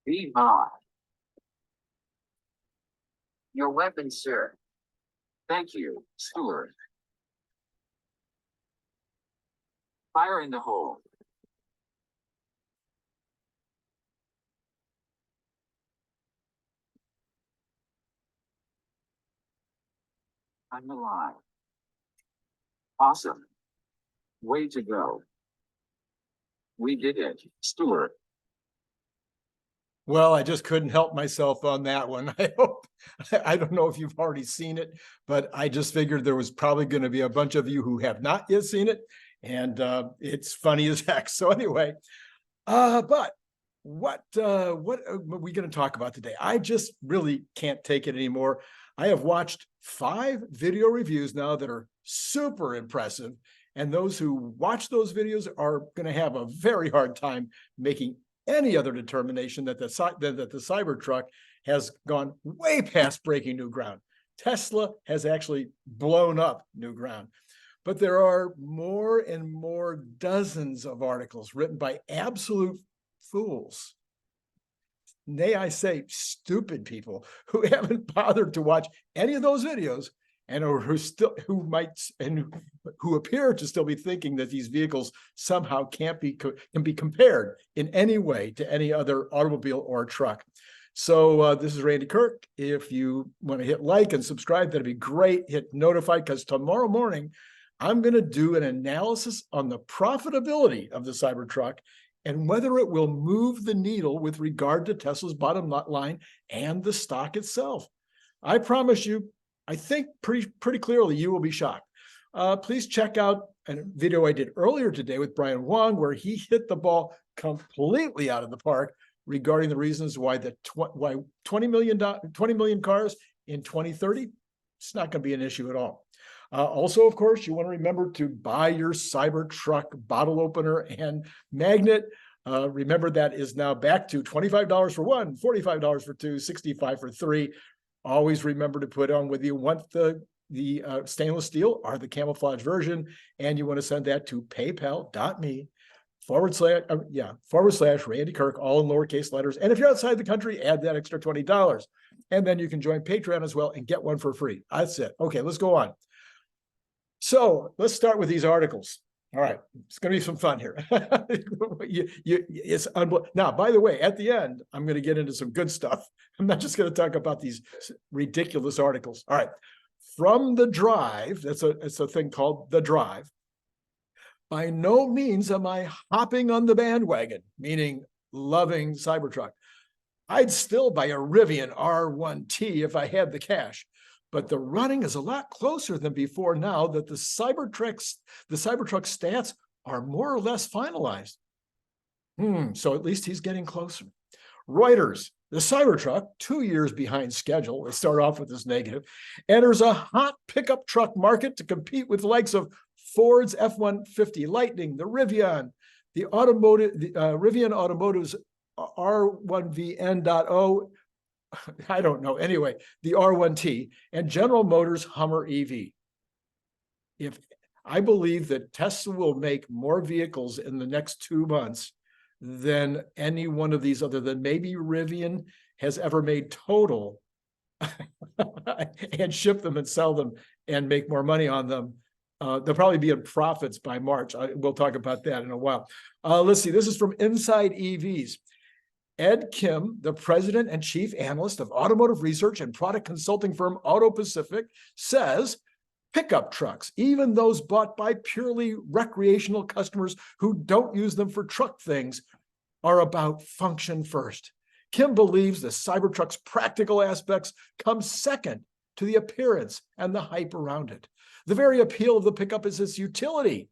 Be on. Your weapon, sir. Thank you, steward. Fire in the hole. I'm alive. Awesome. Way to go. We did it, steward. Well, I just couldn't help myself on that one. I don't know if you've already seen it, but I just figured there was probably going to be a bunch of you who have not yet seen it. And it's funny as heck. So anyway, but what are we going to talk about today? I just really can't take it anymore. I have watched 5 video reviews now that are super impressive. And those who watch those videos are going to have a very hard time making any other determination that the Cybertruck has gone way past breaking new ground. Tesla has actually blown up new ground. But there are more and more dozens of articles written by absolute fools. Nay, I say stupid people who haven't bothered to watch any of those videos and who appear to still be thinking that these vehicles somehow can be compared in any way to any other automobile or truck. So this is Randy Kirk. If you want to hit like and subscribe, that'd be great. Hit notify, because tomorrow morning I'm going to do an analysis on the profitability of the Cybertruck and whether it will move the needle with regard to Tesla's bottom line and the stock itself. I promise you, I think pretty clearly you will be shocked. Please check out a video I did earlier today with Wang, where he hit the ball completely out of the park regarding the reasons why 20 million cars in 2030, it's not going to be an issue at all. Also, of course, you want to remember to buy your Cybertruck bottle opener and magnet. Remember, that is now back to $25 for one, $45 for two, $65 for three. Always remember to put on whether you want the stainless steel or the camouflage version, and you want to send that to paypal.me// Randy Kirk, all in lowercase letters. And if you're outside the country, add that extra $20. And then you can join Patreon as well and get one for free. That's it. Okay, let's go on. So let's start with these articles. All right, it's going to be some fun here. Now, by the way, at the end, I'm going to get into some good stuff. I'm not just going to talk about these ridiculous articles. All right, from The Drive, it's a thing called The Drive. By no means am I hopping on the bandwagon, meaning loving Cybertruck. I'd still buy a Rivian R1T if I had the cash. But the running is a lot closer than before now that the Cybertruck stats are more or less finalized. So at least he's getting closer. Reuters, the Cybertruck, 2 years behind schedule, let's start off with this negative, enters a hot pickup truck market to compete with the likes of Ford's F-150 Lightning, the Rivian, Rivian Automotive's R1VN.0, I don't know. Anyway, the R1T and General Motors Hummer EV. If I believe that Tesla will make more vehicles in the next 2 months than any one of these, other than maybe Rivian, has ever made total, and ship them and sell them and make more money on them. They'll probably be in profits by March. We'll talk about that in a while. Let's see. This is from Inside EVs. Ed Kim, the president and chief analyst of automotive research and product consulting firm Auto Pacific, says pickup trucks, even those bought by purely recreational customers who don't use them for truck things, are about function first. Kim believes the Cybertruck's practical aspects come second to the appearance and the hype around it. The very appeal of the pickup is its utility.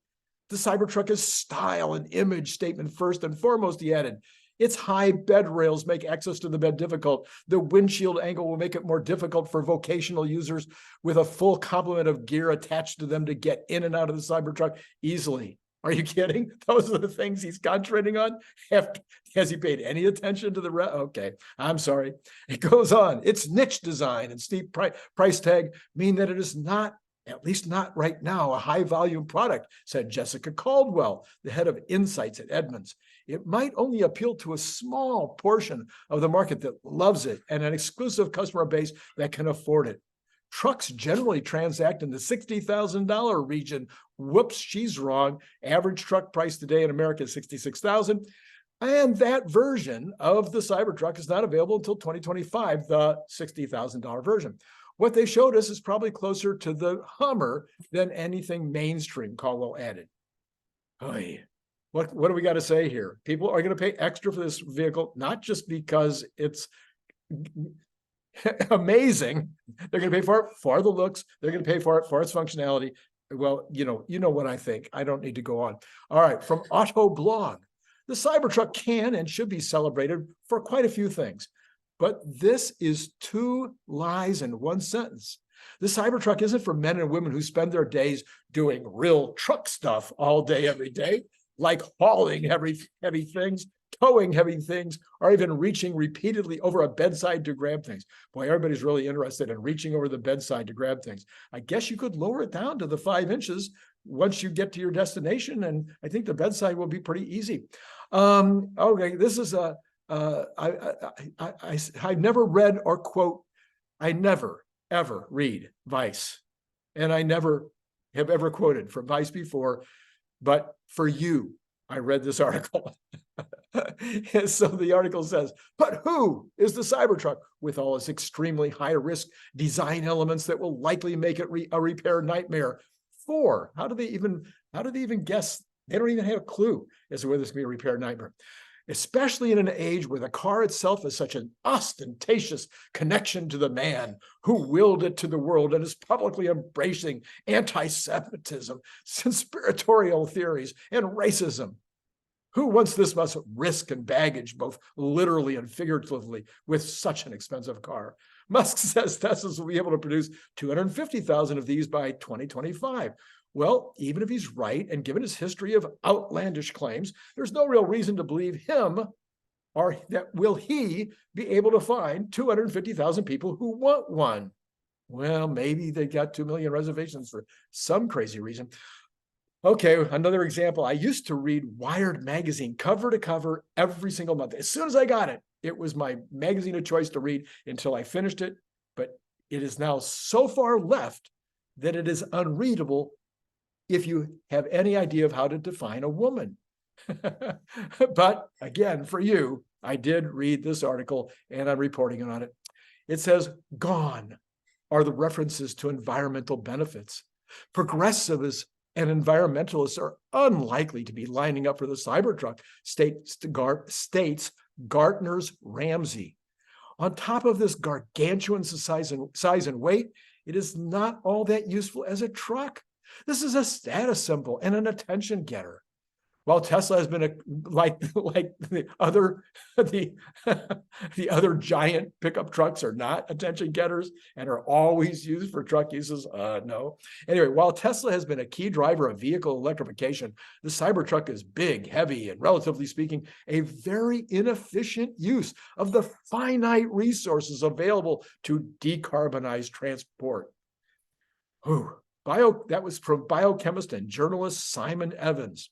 The Cybertruck is style and image statement first and foremost, he added. Its high bed rails make access to the bed difficult. The windshield angle will make it more difficult for vocational users with a full complement of gear attached to them to get in and out of the Cybertruck easily. Are you kidding? Those are the things he's concentrating on? Has he paid any attention to the rest? Okay, I'm sorry. It goes on. Its niche design and steep price tag mean that it is not At least not right now, a high volume product, said Jessica Caldwell, the head of insights at Edmunds. It might only appeal to a small portion of the market that loves it and an exclusive customer base that can afford it. Trucks generally transact in the $60,000 region. Whoops, she's wrong. Average truck price today in America is $66,000. And that version of the Cybertruck is not available until 2025, the $60,000 version. What they showed us is probably closer to the Hummer than anything mainstream, Caldwell added. Oy. What do we got to say here? People are going to pay extra for this vehicle, not just because it's amazing. They're going to pay for it for the looks. They're going to pay for it for its functionality. Well, you know what I think. I don't need to go on. All right, from Auto Blog. The Cybertruck can and should be celebrated for quite a few things, but this is 2 lies in one sentence. The Cybertruck isn't for men and women who spend their days doing real truck stuff all day, every day, like hauling heavy things, towing heavy things, or even reaching repeatedly over a bedside to grab things. Boy, everybody's really interested in reaching over the bedside to grab things. I guess you could lower it down to the 5 inches once you get to your destination, and I think the bedside will be pretty easy. Okay, this is I've never read or quote, I never, ever read Vice. And I never have ever quoted from Vice before, but for you, I read this article. And so the article says, but who is the Cybertruck with all its extremely high risk design elements that will likely make it a repair nightmare? For how do they even guess? They don't even have a clue as to whether this can be a repair nightmare, especially in an age where the car itself is such an ostentatious connection to the man who willed it to the world and is publicly embracing anti-Semitism, conspiratorial theories, and racism. Who wants this much risk and baggage, both literally and figuratively, with such an expensive car? Musk says Teslas will be able to produce 250,000 of these by 2025. Well, even if he's right, and given his history of outlandish claims, there's no real reason to believe him, or that will he be able to find 250,000 people who want one. Well, maybe they got 2 million reservations for some crazy reason. Okay, another example. I used to read Wired magazine cover to cover every single month. As soon as I got it, it was my magazine of choice to read until I finished it. But it is now so far left that it is unreadable if you have any idea of how to define a woman. But again, for you, I did read this article and I'm reporting on it. It says, gone are the references to environmental benefits. Progressivists and environmentalists are unlikely to be lining up for the Cybertruck, states Gartner's Ramsey. On top of this gargantuan size and weight, it is not all that useful as a truck. This is a status symbol and an attention getter. While Tesla has been like the other giant pickup trucks are not attention getters and are always used for truck uses. No. Anyway, while Tesla has been a key driver of vehicle electrification, the Cybertruck is big, heavy, and relatively speaking, a very inefficient use of the finite resources available to decarbonize transport. That was from biochemist and journalist Simon Evans.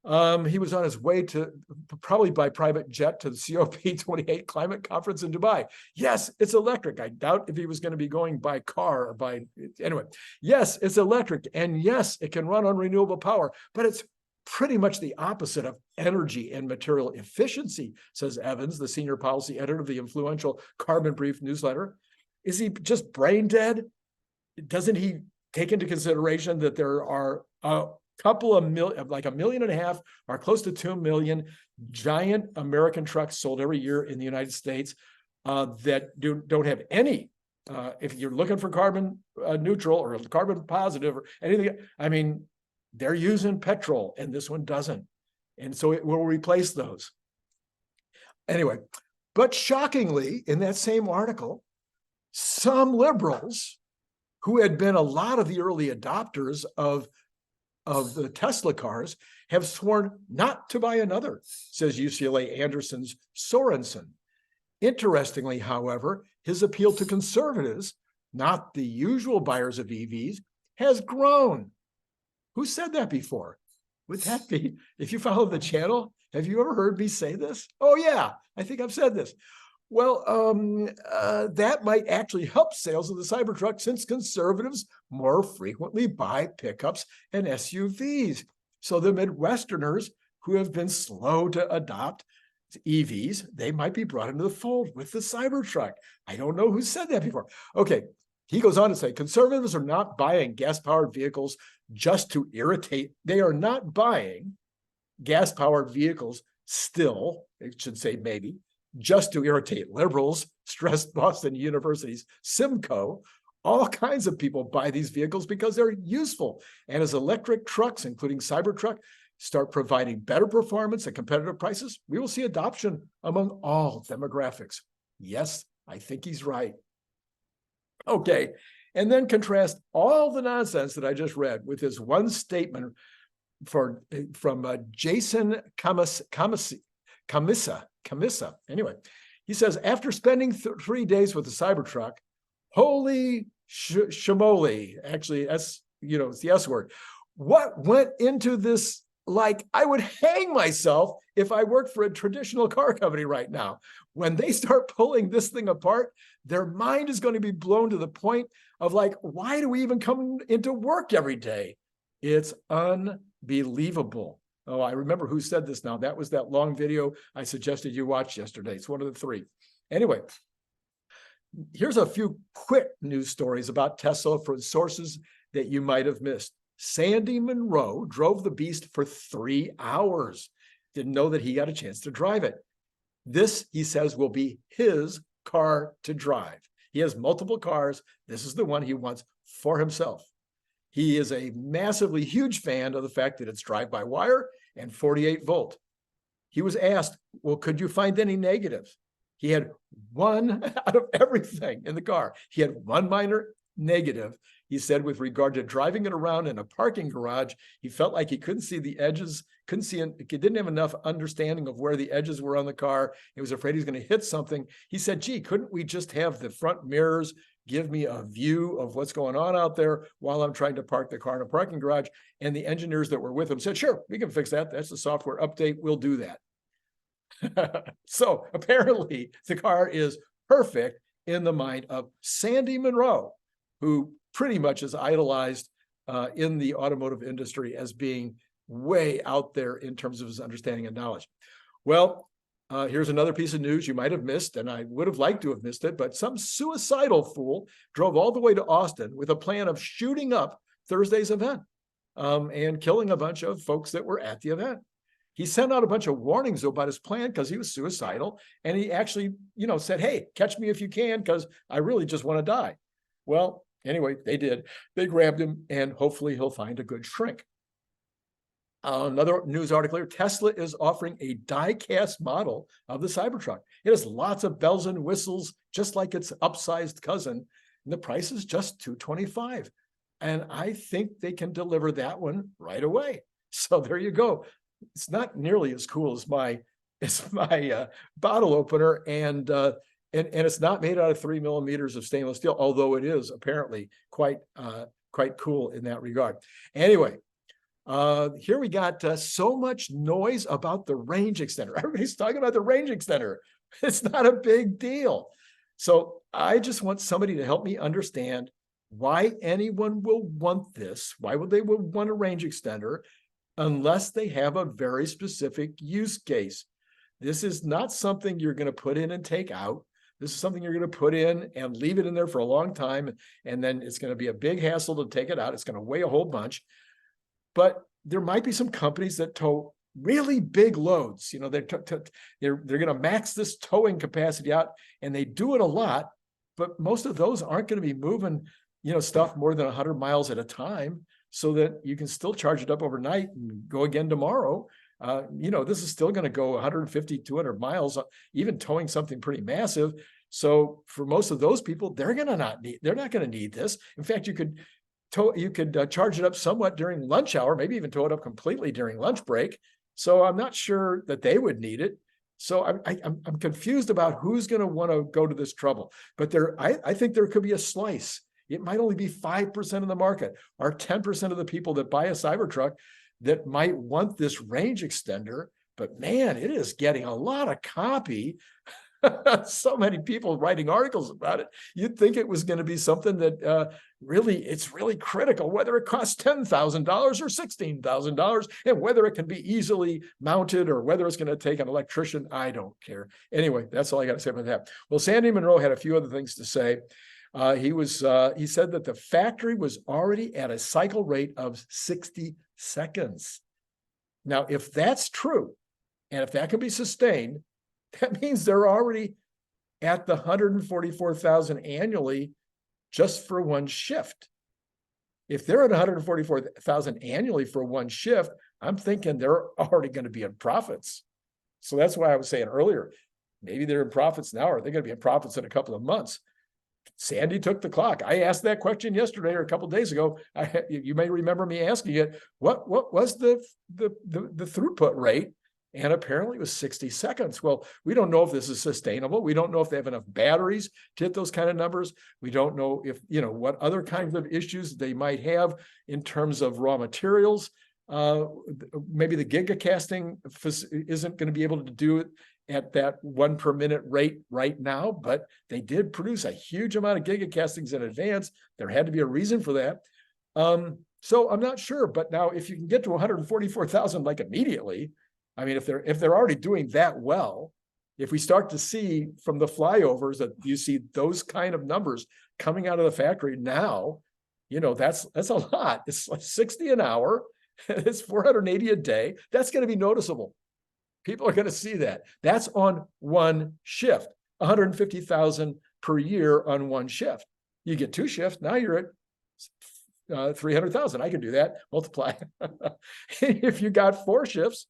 He was on his way to, probably by private jet, to the COP28 climate conference in Dubai. Yes, it's electric. I doubt if he was going to be going by car or by, anyway. Yes, it's electric. And yes, it can run on renewable power, but it's pretty much the opposite of energy and material efficiency, says Evans, the senior policy editor of the influential Carbon Brief newsletter. Is he just brain dead? Doesn't he take into consideration that there are couple of million, like 1.5 million or close to 2 million giant American trucks sold every year in the United States that don't have any, if you're looking for carbon neutral or carbon positive or anything, I mean, they're using petrol and this one doesn't. And so it will replace those. Anyway, but shockingly, in that same article, some liberals who had been a lot of the early adopters of the Tesla cars have sworn not to buy another, says UCLA Anderson's Sorensen. Interestingly, however, his appeal to conservatives, not the usual buyers of EVs, has grown. Who said that before? Would that be, if you follow the channel, have you ever heard me say this? Oh yeah, I think I've said this. Well, that might actually help sales of the Cybertruck since conservatives more frequently buy pickups and SUVs. So the Midwesterners who have been slow to adopt EVs, they might be brought into the fold with the Cybertruck. I don't know who said that before. Okay, he goes on to say, conservatives are not buying gas-powered vehicles just to irritate. They are not buying gas-powered vehicles still, it should say maybe, just to irritate liberals, stressed Boston University's Simcoe. All kinds of people buy these vehicles because they're useful. And as electric trucks, including Cybertruck, start providing better performance at competitive prices, we will see adoption among all demographics. Yes, I think he's right. Okay, and then contrast all the nonsense that I just read with this one statement from Jason Camisa. Anyway, he says, after spending 3 days with the Cybertruck, holy shamoli, actually, it's the S word. What went into this? Like, I would hang myself if I worked for a traditional car company right now. When they start pulling this thing apart, their mind is going to be blown to the point of like, why do we even come into work every day? It's unbelievable. Oh, I remember who said this now. That was that long video I suggested you watch yesterday. It's one of the three. Anyway, here's a few quick news stories about Tesla from sources that you might have missed. Sandy Munro drove the beast for 3 hours. Didn't know that he got a chance to drive it. This, he says, will be his car to drive. He has multiple cars. This is the one he wants for himself. He is a massively huge fan of the fact that it's drive-by-wire and 48 volt. He was asked, well, could you find any negatives? He had one out of everything in the car. He had one minor negative. He said with regard to driving it around in a parking garage, he felt like he couldn't see the edges, he didn't have enough understanding of where the edges were on the car. He was afraid he was going to hit something. He said, gee, couldn't we just have the front mirrors give me a view of what's going on out there while I'm trying to park the car in a parking garage? And the engineers that were with him said, sure, we can fix that. That's the software update. We'll do that. So apparently the car is perfect in the mind of Sandy Munro, who pretty much is idolized in the automotive industry as being way out there in terms of his understanding and knowledge. Well, here's another piece of news you might have missed, and I would have liked to have missed it, but some suicidal fool drove all the way to Austin with a plan of shooting up Thursday's event and killing a bunch of folks that were at the event. He sent out a bunch of warnings about his plan because he was suicidal, and he actually, said, hey, catch me if you can, because I really just want to die. Well, anyway, they did. They grabbed him, and hopefully he'll find a good shrink. Another news article here, Tesla is offering a die-cast model of the Cybertruck. It has lots of bells and whistles, just like its upsized cousin, and the price is just $225. And I think they can deliver that one right away. So there you go. It's not nearly as cool as my bottle opener, and it's not made out of 3 millimeters of stainless steel, although it is apparently quite cool in that regard. Anyway, here we got so much noise about the range extender. Everybody's talking about the range extender. It's not a big deal. So I just want somebody to help me understand why anyone will want this. Why would they want a range extender unless they have a very specific use case? This is not something you're going to put in and take out. This is something you're going to put in and leave it in there for a long time, and then it's going to be a big hassle to take it out. It's going to weigh a whole bunch. But there might be some companies that tow really big loads. They're going to max this towing capacity out, and they do it a lot. But most of those aren't going to be moving, stuff more than 100 miles at a time, so that you can still charge it up overnight and go again tomorrow. This is still going to go 150, 200 miles, even towing something pretty massive. So for most of those people, they're not going to need this. In fact, you could charge it up somewhat during lunch hour, maybe even tow it up completely during lunch break. So I'm not sure that they would need it. So I'm confused about who's going to want to go to this trouble. But I think there could be a slice. It might only be 5% of the market, or 10% of the people that buy a Cybertruck that might want this range extender. But man, it is getting a lot of copy. So many people writing articles about it. You'd think it was going to be something that it's really critical, whether it costs $10,000 or $16,000, and whether it can be easily mounted or whether it's going to take an electrician. I don't care. Anyway, that's all I got to say about that. Well, Sandy Munro had a few other things to say. He said that the factory was already at a cycle rate of 60 seconds. Now, if that's true, and if that can be sustained, that means they're already at the 144,000 annually just for one shift. If they're at 144,000 annually for one shift, I'm thinking they're already going to be in profits. So that's why I was saying earlier, maybe they're in profits now, or they're going to be in profits in a couple of months. Sandy took the clock. I asked that question yesterday or a couple of days ago. You may remember me asking it. What was the throughput rate? And apparently it was 60 seconds. Well, we don't know if this is sustainable. We don't know if they have enough batteries to hit those kind of numbers. We don't know if, what other kinds of issues they might have in terms of raw materials. Maybe the gigacasting isn't going to be able to do it at that 1 per minute rate right now, but they did produce a huge amount of gigacastings in advance. There had to be a reason for that. So I'm not sure, but now if you can get to 144,000 like immediately, I mean, if they're already doing that well, if we start to see from the flyovers that you see those kind of numbers coming out of the factory now, that's a lot. It's like 60 an hour. It's 480 a day. That's going to be noticeable. People are going to see that. That's on one shift, 150,000 per year on one shift. You get 2 shifts. Now you're at 300,000. I can do that. Multiply. If you got 4 shifts,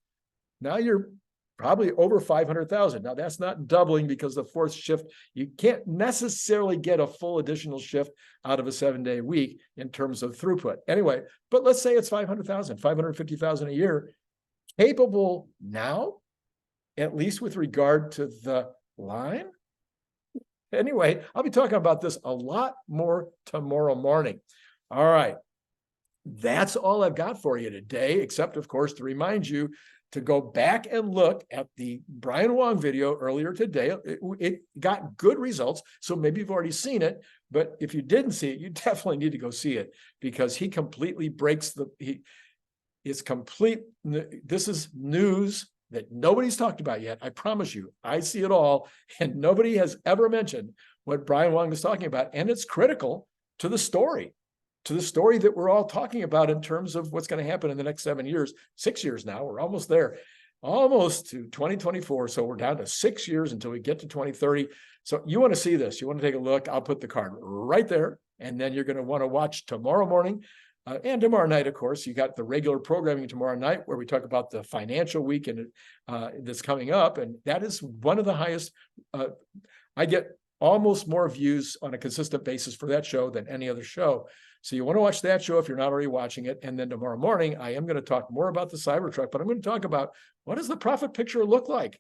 now you're probably over 500,000. Now that's not doubling because the 4th shift, you can't necessarily get a full additional shift out of a 7-day week in terms of throughput. Anyway, but let's say it's 500,000, 550,000 a year, capable now, at least with regard to the line. Anyway, I'll be talking about this a lot more tomorrow morning. All right. That's all I've got for you today, except, of course, to remind you to go back and look at the Brian Wang video earlier today. It got good results, so maybe you've already seen it, but if you didn't see it, you definitely need to go see it, because he completely breaks it's complete. This is news that nobody's talked about yet. I promise you, I see it all, and nobody has ever mentioned what Brian Wang is talking about, and it's critical to the story that we're all talking about in terms of what's going to happen in the next 7 years, 6 years now. We're almost there, almost to 2024. So we're down to 6 years until we get to 2030. So you want to see this, you want to take a look, I'll put the card right there. And then you're going to want to watch tomorrow morning and tomorrow night, of course. You got the regular programming tomorrow night where we talk about the financial week and that's coming up. And that is one of the highest. I get almost more views on a consistent basis for that show than any other show. So you want to watch that show if you're not already watching it. And then tomorrow morning, I am going to talk more about the Cybertruck, but I'm going to talk about what does the profit picture look like?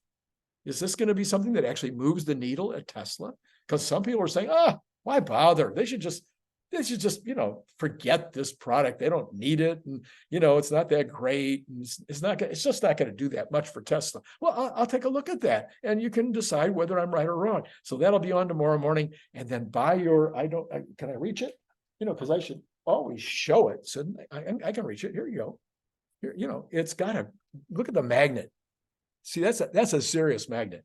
Is this going to be something that actually moves the needle at Tesla? Because some people are saying, why bother? They should just, forget this product. They don't need it. And, it's not that great. And it's just not going to do that much for Tesla. Well, I'll take a look at that and you can decide whether I'm right or wrong. So that'll be on tomorrow morning. And then can I reach it? Because I should always show it. So I can reach it. Here you go. Here, it's got to look at the magnet. See, that's a serious magnet.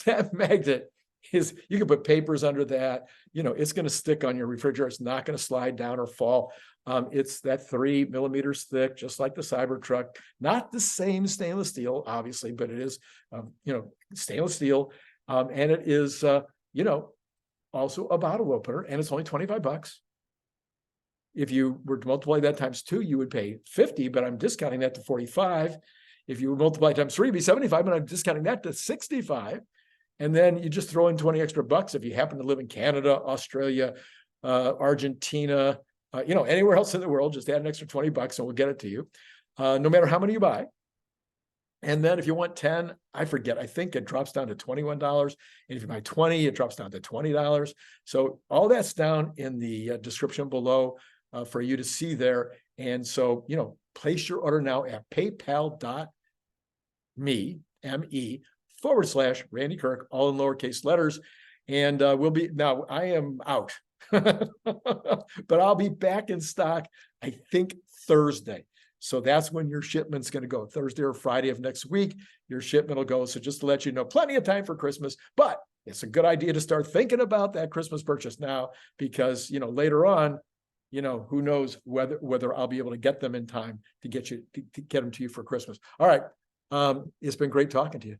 That magnet is, you can put papers under that. It's going to stick on your refrigerator. It's not going to slide down or fall. It's that 3 millimeters thick, just like the Cybertruck. Not the same stainless steel, obviously, but it is, stainless steel. And it is, also a bottle opener, and it's only $25. If you were to multiply that times 2, you would pay $50, but I'm discounting that to $45. If you multiply times 3, it'd be $75, but I'm discounting that to $65. And then you just throw in 20 extra bucks if you happen to live in Canada, Australia, Argentina, anywhere else in the world. Just add an extra $20 and we'll get it to you. No matter how many you buy. And then if you want 10, I forget, I think it drops down to $21. And if you buy 20, it drops down to $20. So all that's down in the description below for you to see there. And so, you know, place your order now at paypal.me/Randy Kirk, all in lowercase letters. And now I am out, but I'll be back in stock, I think Thursday. So that's when your shipment's going to go. Thursday or Friday of next week, your shipment will go. So just to let you know, plenty of time for Christmas, but it's a good idea to start thinking about that Christmas purchase now, because, you know, later on, you know, who knows whether I'll be able to get them in time to get them to you for Christmas. All right. It's been great talking to you.